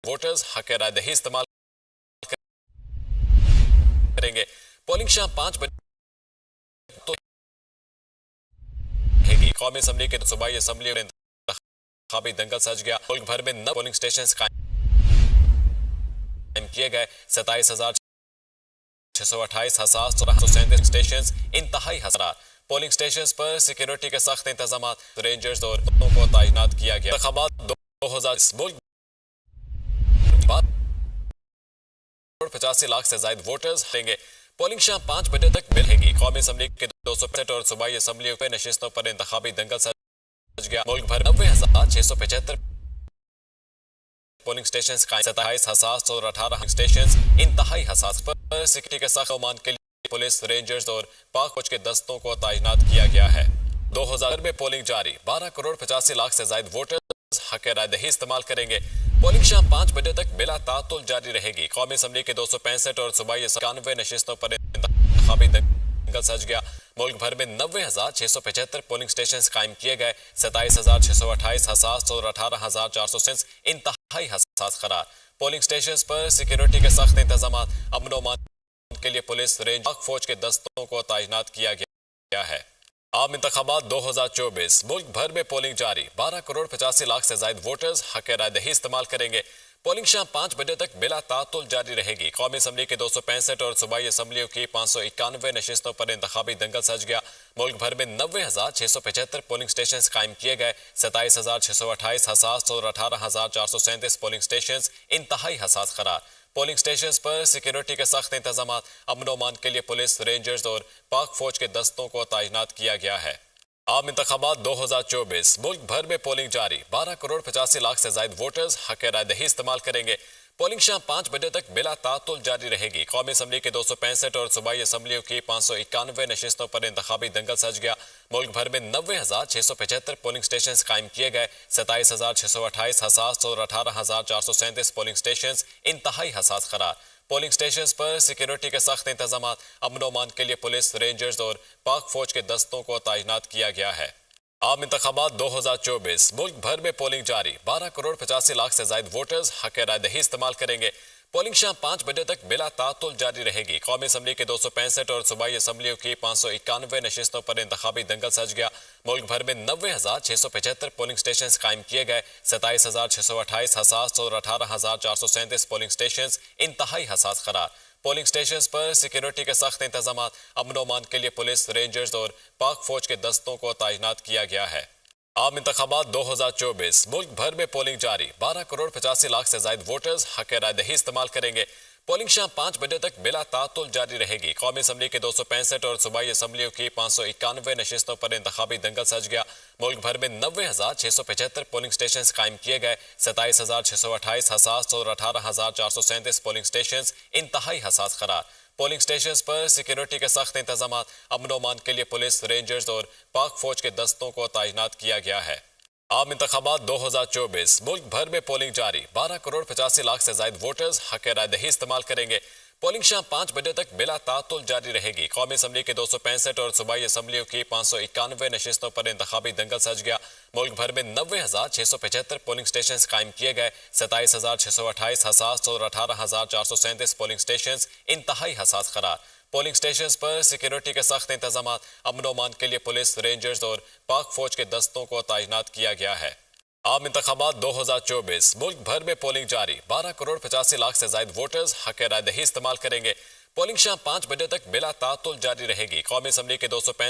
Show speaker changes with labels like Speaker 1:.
Speaker 1: Voters हक राय दही इस्तेमाल करेंगे। पोलिंग शाम 5 बजे तो रहेगी। कौमी असम्बली के सूबाई असम्बली में इंतखाबी दंगल सज गया। मुल्क भर में 9 पोलिंग स्टेशन कायम किए गए। 27,628 हसास 1,437 स्टेशन इंतहाई हसरा। पोलिंग स्टेशन पर सिक्योरिटी के सख्त इंतजाम, रेंजर्स और को तैनात किया गया। इंतखाबात 2000 मुल्क 85 लाख से ज्यादा वोटर्स देंगे। पोलिंग शाम 5 बजे तक मिलेगी। कौमी असम्बली के 265 और सूबाई असम्बली पे नशिस्तों पर इंतखाबी दंगल सज गया। मुल्क भर 90,675 पोलिंग स्टेशन, 27 हसास और 18 स्टेशन इंतहाई हसास पर सिक्योरिटी के सख्त मान के लिए पुलिस, रेंजर्स और पाक फौज के दस्तों को तैनात किया गया है। 2000 में पोलिंग जारी। 12 करोड़ 85 लाख से ज्यादा वोटर्स हक राय दही इस्तेमाल करेंगे। पोलिंग शाम 5 बजे तक बिला तातुल जारी रहेगी। कौमी असम्बली के 265 और सूबाई 91 नशिस्तों पर इंतखाबी दंगल सज गया। मुल्क भर में 90,675 पोलिंग स्टेशन कायम किए गए। 27,628 हसास और 18,400 इंतहाई हसास करार। पोलिंग स्टेशन पर सिक्योरिटी के सख्त इंतजाम, अमन मान के लिए पुलिस, रेंज, पाक फौज के दस्तों को तैनात किया गया है। आम इंतखाबात 2024 मुल्क भर में पोलिंग जारी। 12 करोड़ 85 लाख से ज्यादा वोटर्स हक राय दही इस्तेमाल करेंगे। पोलिंग शाम 5 बजे तक बिला तातुल जारी रहेगी। कौमी असम्बली के 265 और सूबाई असम्बलियों की 591 नशिस्तों पर इंतखाबी दंगल सज गया। मुल्क भर में 90,675 पोलिंग स्टेशन कायम किए गए। 27,628 हसास और 18,437 पोलिंग स्टेशन इंतहाई हसास करार। पोलिंग स्टेशन पर सिक्योरिटी के सख्त इंतजाम, अमन मान के लिए पुलिस, रेंजर्स और पाक फौज के दस्तों को तैनात किया गया है। आम इंतखाबात 2024 मुल्क भर में पोलिंग जारी। 12 करोड़ 85 लाख से ज्यादा वोटर्स हक राय दही इस्तेमाल करेंगे। पोलिंग शाम 5 बजे तक बिला तातुल जारी रहेगी। कौमी असम्बली के 265 और सूबाई असम्बलियों की 591 नशिस्तों पर इंतखाबी दंगल सज गया। मुल्क भर में 90,675 पोलिंग स्टेशन कायम किए गए। 27,628 हसास और 18,437 पोलिंग स्टेशन इंतहाई हसास करार। पोलिंग स्टेशन पर सिक्योरिटी के सख्त इंतजाम, अमन मान के लिए पुलिस, रेंजर्स और पाक फौज के दस्तों को तैनात किया गया है। आम इंतखाबात 2024 मुल्क भर में पोलिंग जारी। 12 करोड़ 85 लाख से ज्यादा वोटर्स हक राय दही इस्तेमाल करेंगे। पोलिंग शाम 5 बजे तक बिला तातुल जारी रहेगी। कौमी असम्बली के 265 और सूबाई असम्बलियों की 591 नशिस्तों पर इंतखाबी दंगल सज गया। मुल्क भर में 90,675 पोलिंग स्टेशन कायम किए गए। 27,628 हसास और 18,437 पोलिंग स्टेशन इंतहाई हसास करार। पोलिंग स्टेशन पर सिक्योरिटी के सख्त इंतजाम, अमन मान के लिए पुलिस, रेंजर्स और पाक फौज के दस्तों को तैनात किया गया है। आम इंतखाबात 2024 मुल्क भर में पोलिंग जारी। 12 करोड़ 85 लाख से ज्यादा वोटर्स हक राय दही इस्तेमाल करेंगे। पोलिंग शाम 5 बजे तक बिला तातुल जारी रहेगी। कौमी असम्बली के 265 और सूबाई असम्बलियों की 591 नशिस्तों पर इंतखाबी दंगल सज गया। मुल्क भर में 90,675 पोलिंग स्टेशन कायम किए गए। 27,628 हसास और 18,437 पोलिंग स्टेशन इंतहाई हसास करार। पोलिंग स्टेशन पर सिक्योरिटी के सख्त इंतजाम, अमन मान के लिए पुलिस, रेंजर्स और पाक फौज के दस्तों को तैनात किया गया है। आम इंतखाबात 2024 मुल्क भर में पोलिंग जारी। 12 करोड़ 85 लाख से ज्यादा वोटर्स हक राय दही इस्तेमाल करेंगे। पोलिंग शाम 5 बजे तक बिला तातुल जारी रहेगी। कौमी असम्बली के 265 और सूबाई असम्बलियों की 591 नशिस्तों पर इंतखाबी दंगल सज गया। मुल्क भर में 90,675 पोलिंग स्टेशन कायम किए गए। 27,628 हसास और 18,437 पोलिंग स्टेशन इंतहाई हसास करार। पोलिंग स्टेशन पर सिक्योरिटी के सख्त इंतजाम, अमन मान के लिए पुलिस, रेंजर्स और पाक फौज के दस्तों को तैनात किया गया है। आम इंतखाबात 2024 मुल्क भर में पोलिंग जारी। 12 करोड़ 85 लाख से ज्यादा वोटर्स हक राय दही इस्तेमाल करेंगे। पोलिंग शाम 5 बजे तक बिला तातुल जारी रहेगी। कौमी असम्बली के 265